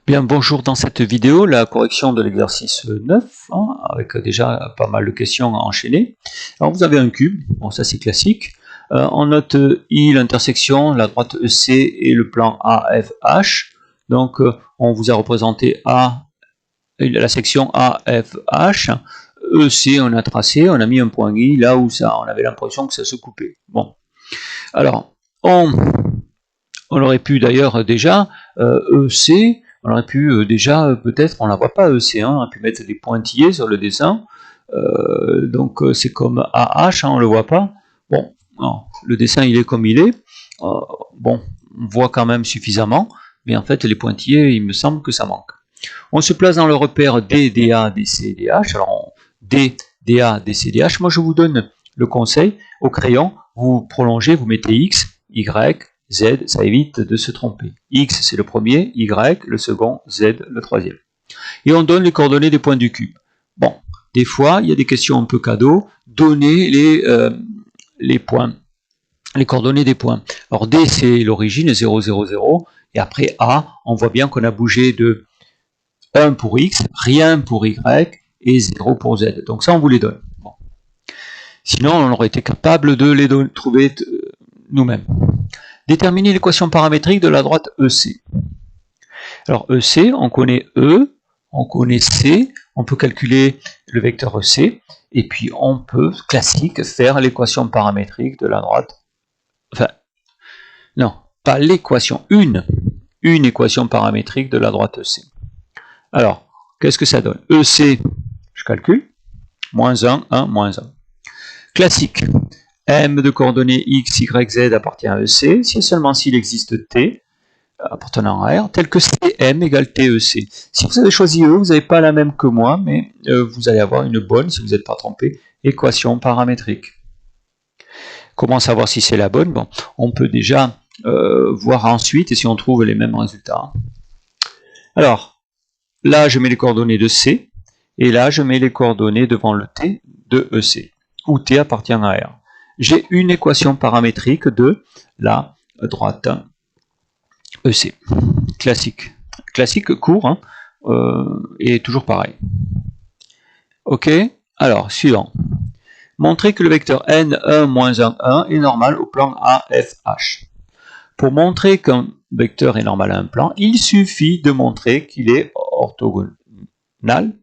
Bien, bonjour. Dans cette vidéo, la correction de l'exercice 9, avec déjà pas mal de questions à enchaîner. Alors, vous avez un cube, bon, ça c'est classique. On note I, l'intersection, la droite EC et le plan AFH. Donc, on vous a représenté A, la section AFH. EC, on a tracé, on a mis un point I là où ça, on avait l'impression que ça se coupait. Bon, alors, on aurait pu d'ailleurs déjà EC. On aurait pu déjà, peut-être, on ne la voit pas EC1, on aurait pu mettre des pointillés sur le dessin. Donc c'est comme AH, on ne le voit pas. Bon, non, le dessin il est comme il est. Bon, on voit quand même suffisamment, mais en fait les pointillés, il me semble que ça manque. On se place dans le repère D, DA, DC, DH. Alors D, DA, DC, DH. Moi je vous donne le conseil, au crayon, vous prolongez, vous mettez X, Y, Z, ça évite de se tromper. X c'est le premier, Y le second, Z le troisième. Et on donne les coordonnées des points du cube. Bon, des fois il y a des questions un peu cadeaux, donnez les points, les coordonnées des points. Alors D c'est l'origine, 0, 0, 0, et après A, on voit bien qu'on a bougé de 1 pour X, rien pour Y, et 0 pour Z. Donc ça on vous les donne. Bon. Sinon on aurait été capable de les trouver nous-mêmes. Déterminer l'équation paramétrique de la droite EC. Alors EC, on connaît E, on connaît C, on peut calculer le vecteur EC, et puis on peut, classique, faire l'équation paramétrique de la droite. Enfin, non, pas l'équation, une équation paramétrique de la droite EC. Alors, qu'est-ce que ça donne? EC, je calcule, moins 1, 1, moins 1. Classique. M de coordonnées X, Y, Z appartient à EC, si et seulement s'il existe T appartenant à R, tel que CM égale TEC. Si vous avez choisi E, vous n'avez pas la même que moi, mais vous allez avoir une bonne, si vous n'êtes pas trompé, équation paramétrique. Comment savoir si c'est la bonne? Bon, on peut déjà voir ensuite, et si on trouve les mêmes résultats. Alors, là je mets les coordonnées de C, et là je mets les coordonnées devant le T de EC, où T appartient à R. J'ai une équation paramétrique de la droite EC. Classique. Classique court, hein, et toujours pareil. Ok. Alors, suivant. Montrer que le vecteur n1 moins 1, 1 est normal au plan AFH. Pour montrer qu'un vecteur est normal à un plan, il suffit de montrer qu'il est orthogonal,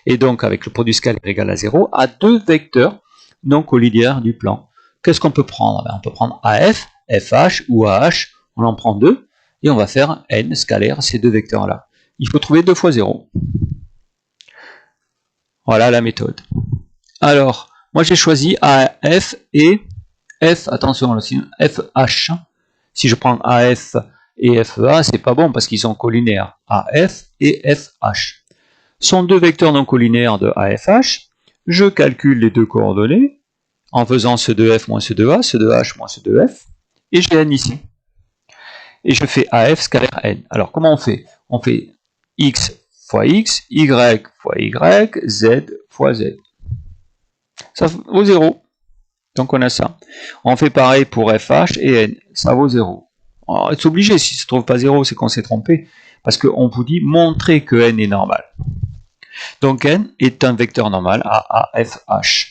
et donc avec le produit scalaire égal à 0, à deux vecteurs non collinaires du plan. Qu'est-ce qu'on peut prendre? On peut prendre AF, FH ou AH, on en prend deux, et on va faire n scalaire ces deux vecteurs-là. Il faut trouver 2 fois 0. Voilà la méthode. Alors, moi j'ai choisi AF et F, attention, FH. Si je prends AF et FA, c'est pas bon parce qu'ils sont collinaires. AF et FH sont deux vecteurs non collinaires de AFH. Je calcule les deux coordonnées en faisant ce de F moins ce de A, ce de H moins ce de F, et j'ai n ici. Et je fais AF scalaire n. Alors comment on fait? On fait X fois X, Y fois Y, Z fois Z. Ça vaut 0. Donc on a ça. On fait pareil pour FH et N. Ça vaut 0. Alors, c'est obligé, si ça ne trouve pas 0, c'est qu'on s'est trompé. Parce qu'on vous dit montrer que N est normal. Donc N est un vecteur normal à AFH.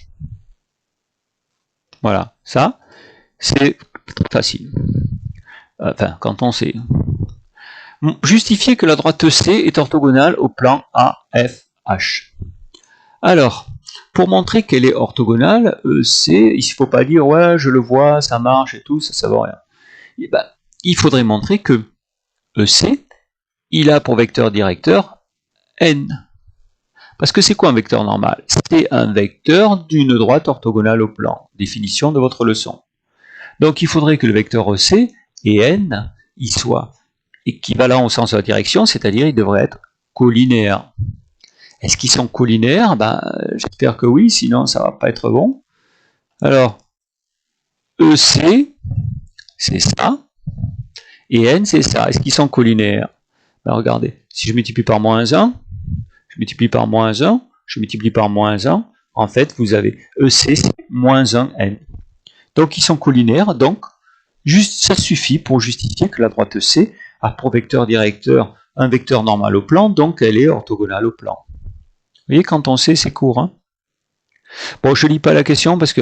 Voilà, ça, c'est facile. Enfin, quand on sait. Justifier que la droite C est orthogonale au plan AFH. Alors, pour montrer qu'elle est orthogonale, il ne faut pas dire ouais, je le vois, ça marche et tout, ça ne vaut rien. Et ben, il faudrait montrer que EC, il a pour vecteur directeur n. Parce que c'est quoi un vecteur normal? C'est un vecteur d'une droite orthogonale au plan. Définition de votre leçon. Donc il faudrait que le vecteur EC et n, il soit équivalent au sens de la direction, c'est-à-dire il devrait être collinaire. Est-ce qu'ils sont collinaires? J'espère que oui, sinon ça ne va pas être bon. Alors, EC, c'est ça, et N, c'est ça. Est-ce qu'ils sont collinaires? Regardez, si je multiplie par moins 1, je multiplie par moins 1, je multiplie par moins 1, en fait, vous avez EC, c'est moins 1N. Donc, ils sont collinaires, donc, ça suffit pour justifier que la droite EC a pour vecteur directeur un vecteur normal au plan, donc elle est orthogonale au plan. Vous voyez, quand on sait, c'est court. Hein. Bon, je ne lis pas la question parce que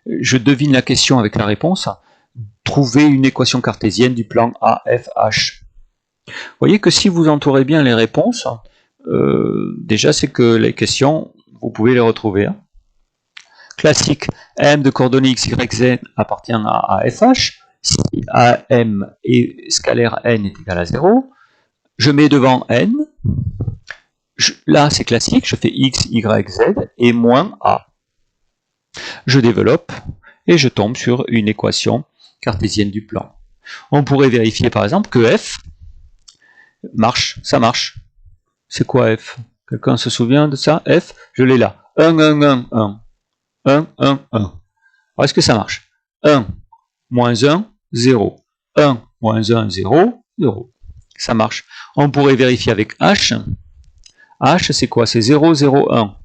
je devine la question avec la réponse. Trouver une équation cartésienne du plan AFH. Vous voyez que si vous entourez bien les réponses, déjà c'est que les questions, vous pouvez les retrouver. Hein. Classique, M de coordonnées x, y, z appartient à AFH. Si AM et scalaire n est égal à 0, je mets devant n, là c'est classique, je fais x, y, z et moins a. Je développe et je tombe sur une équation cartésienne du plan. On pourrait vérifier par exemple que f marche, ça marche. C'est quoi f? Quelqu'un se souvient de ça? F, je l'ai là. 1, 1, 1, 1. 1, 1, 1. Alors est-ce que ça marche? 1, moins 1, 0. 1, moins 1, 0, 0. Ça marche. On pourrait vérifier avec h. H, c'est quoi? C'est 0, 0, 1.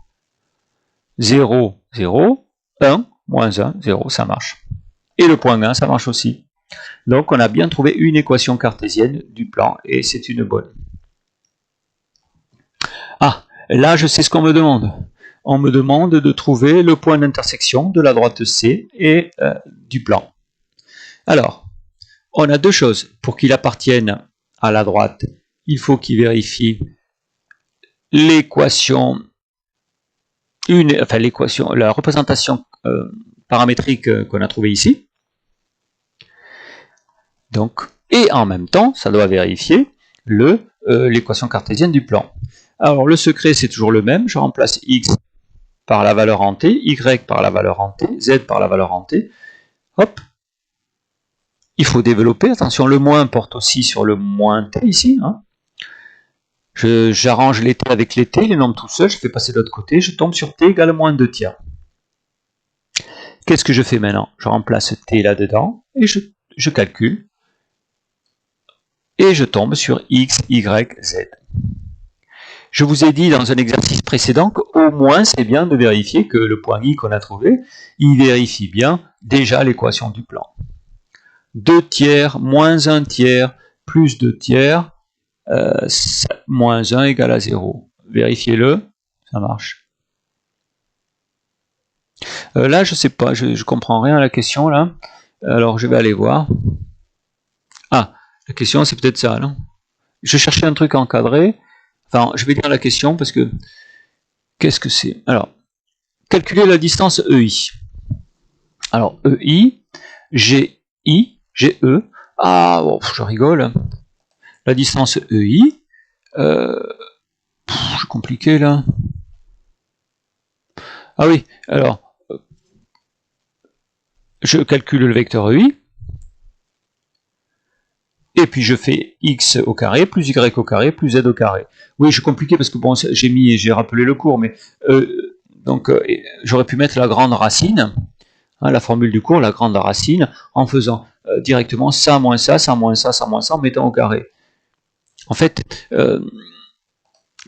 0, 0, 1, moins 1, 0, ça marche. Et le point 1, ça marche aussi. Donc on a bien trouvé une équation cartésienne du plan et c'est une bonne. Ah, là je sais ce qu'on me demande. On me demande de trouver le point d'intersection de la droite C et du plan. Alors, on a deux choses. Pour qu'il appartienne à la droite, il faut qu'il vérifie l'équation, la représentation paramétrique qu'on a trouvée ici. Donc, et en même temps, ça doit vérifier l'équation cartésienne du plan. Alors, le secret, c'est toujours le même. Je remplace x par la valeur en t, y par la valeur en t, z par la valeur en t. Hop. Il faut développer. Attention, le moins porte aussi sur le moins t ici. Hein. J'arrange les t avec les t, les nombres tout seuls, je fais passer de l'autre côté, je tombe sur t égale moins 2 tiers. Qu'est-ce que je fais maintenant? Je remplace t là-dedans et je calcule. Et je tombe sur x, y, z. Je vous ai dit dans un exercice précédent qu'au moins c'est bien de vérifier que le point I qu'on a trouvé, il vérifie bien déjà l'équation du plan. 2 tiers moins 1 tiers plus 2 tiers, moins 1 égale à 0. Vérifiez-le, ça marche. Là, je ne sais pas, je ne comprends rien à la question là. Alors, je vais aller voir. Ah, la question c'est peut-être ça, non? Je cherchais un truc encadré. Enfin, je vais lire la question parce que qu'est-ce que c'est? Alors, calculer la distance EI. Alors, EI, GI, GE. Ah, bon, je rigole. La distance EI. C'est compliqué là. Ah oui, alors, je calcule le vecteur EI. Et puis je fais x au carré, plus y au carré, plus z au carré. Oui, je compliqué parce que bon, j'ai rappelé le cours, mais j'aurais pu mettre la grande racine, hein, la formule du cours, la grande racine, en faisant directement ça moins ça, ça moins ça, ça moins ça, en mettant au carré. En fait,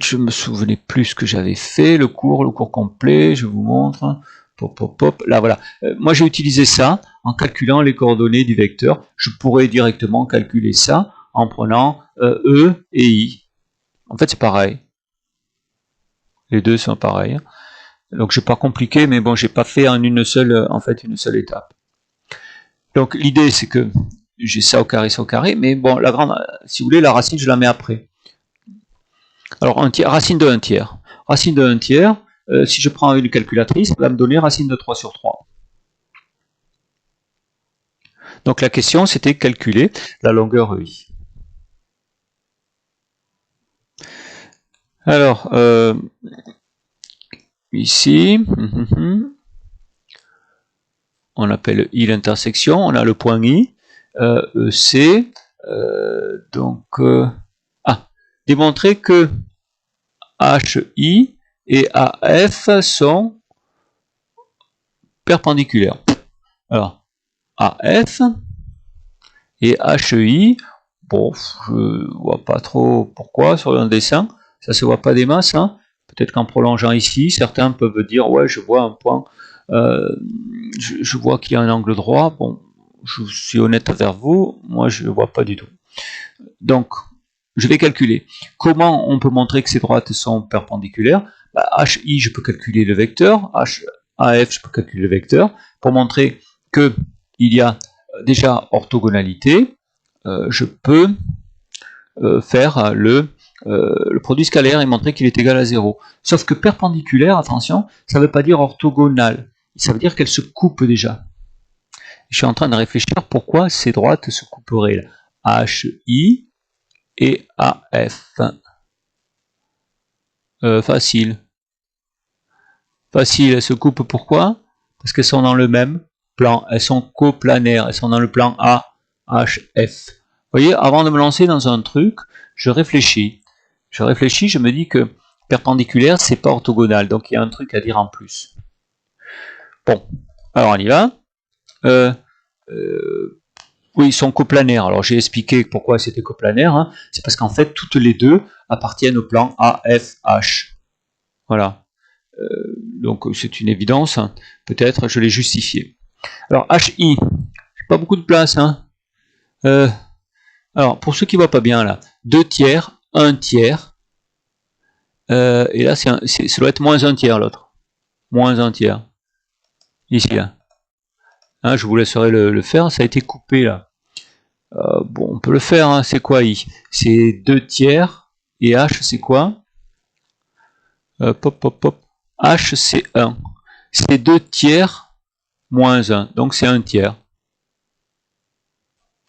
je me souvenais plus ce que j'avais fait, le cours complet, je vous montre. Pop, pop, pop. Là, voilà. Moi, j'ai utilisé ça en calculant les coordonnées du vecteur. Je pourrais directement calculer ça en prenant E et I. En fait, c'est pareil. Les deux sont pareils. Donc, je n'ai pas compliqué, mais bon, j'ai pas fait en une seule étape. Donc, l'idée, c'est que j'ai ça au carré, mais bon, la grande, si vous voulez, la racine, je la mets après. Alors, racine de 1 tiers. Racine de 1 tiers, si je prends une calculatrice, elle va me donner racine de 3 sur 3. Donc la question, c'était calculer la longueur EI. Alors, ici, on appelle I l'intersection, on a le point I, EC, démontrer que HI et AF sont perpendiculaires. Alors, AF et HI, bon, je vois pas trop pourquoi sur un dessin, ça se voit pas des masses, hein. Peut-être qu'en prolongeant ici, certains peuvent dire, ouais, je vois un point, je vois qu'il y a un angle droit, bon, je suis honnête envers vous, moi je ne vois pas du tout. Donc, je vais calculer. Comment on peut montrer que ces droites sont perpendiculaires? Bah, HI, je peux calculer le vecteur. HAF, je peux calculer le vecteur. Pour montrer qu'il y a déjà orthogonalité, je peux faire le produit scalaire et montrer qu'il est égal à 0. Sauf que perpendiculaire, attention, ça ne veut pas dire orthogonale. Ça veut dire qu'elle se coupe déjà. Je suis en train de réfléchir pourquoi ces droites se couperaient. HI et AF. Facile. Facile, elles se coupent pourquoi? Parce qu'elles sont dans le même plan. Elles sont coplanaires. Elles sont dans le plan AHF. Vous voyez, avant de me lancer dans un truc, je réfléchis. Je me dis que perpendiculaire, c'est pas orthogonal. Donc il y a un truc à dire en plus. Bon, alors on y va. Oui, ils sont coplanaires. Alors j'ai expliqué pourquoi c'était coplanaire. Hein. C'est parce qu'en fait, toutes les deux appartiennent au plan AFH. Voilà. Donc c'est une évidence. Hein. Peut-être je l'ai justifié. Alors HI, pas beaucoup de place. Hein. Alors pour ceux qui ne voient pas bien là, 2 tiers, 1 tiers. Et là, ça doit être moins 1 tiers l'autre. Moins 1 tiers. Ici là. Hein, je vous laisserai le faire. Ça a été coupé là. Bon, on peut le faire, hein. C'est quoi I? C'est 2 tiers, et H c'est quoi? H c'est 1. C'est 2 tiers moins 1, donc c'est 1 tiers.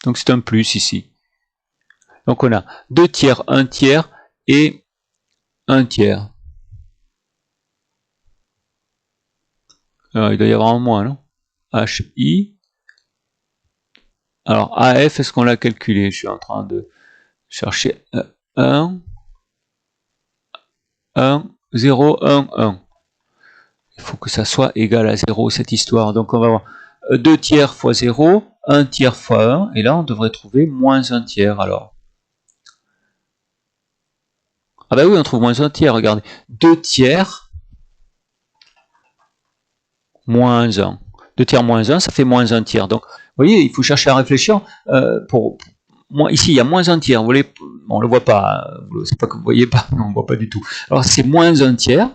Donc c'est un plus ici. Donc on a 2 tiers, 1 tiers et 1 tiers. Alors, il doit y avoir un moins, non? HI. Alors AF, est-ce qu'on l'a calculé? Je suis en train de chercher 1, 0, 1, 1. Il faut que ça soit égal à 0, cette histoire. Donc on va avoir 2 tiers fois 0, 1 tiers fois 1, et là on devrait trouver moins 1 tiers alors. Ah bah oui, on trouve moins 1 tiers, regardez. 2 tiers moins 1. 2 tiers moins 1, ça fait moins 1 tiers. Donc, vous voyez, il faut chercher à réfléchir. Ici, il y a moins 1 tiers. Vous voyez, on ne le voit pas. C'est pas que vous ne voyez pas. Non, on ne voit pas du tout. Alors, c'est moins 1 tiers.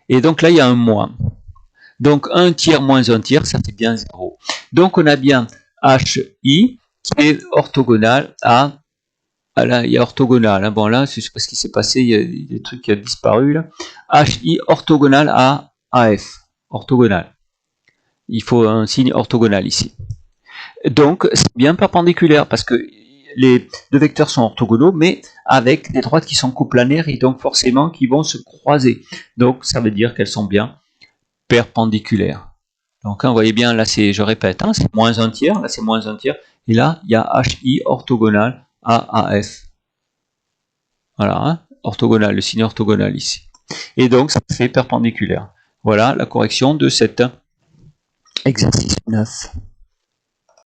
Et donc là, il y a un moins. Donc, 1 tiers moins 1 tiers, ça fait bien 0. Donc, on a bien HI qui est orthogonal à... Ah là, il y a orthogonal. Hein. Bon, là, je ne sais pas ce qui s'est passé. Il y a des trucs qui ont disparu. Là. HI orthogonal à AF. Orthogonal. Il faut un signe orthogonal ici. Donc, c'est bien perpendiculaire parce que les deux vecteurs sont orthogonaux, mais avec des droites qui sont coplanaires et donc forcément qui vont se croiser. Donc, ça veut dire qu'elles sont bien perpendiculaires. Donc, hein, vous voyez bien, là, je répète, hein, c'est moins 1 tiers, là, c'est moins 1 tiers, et là, il y a HI orthogonal à AF. Voilà, hein, orthogonal, le signe orthogonal ici. Et donc, ça fait perpendiculaire. Voilà la correction de cet exercice 9.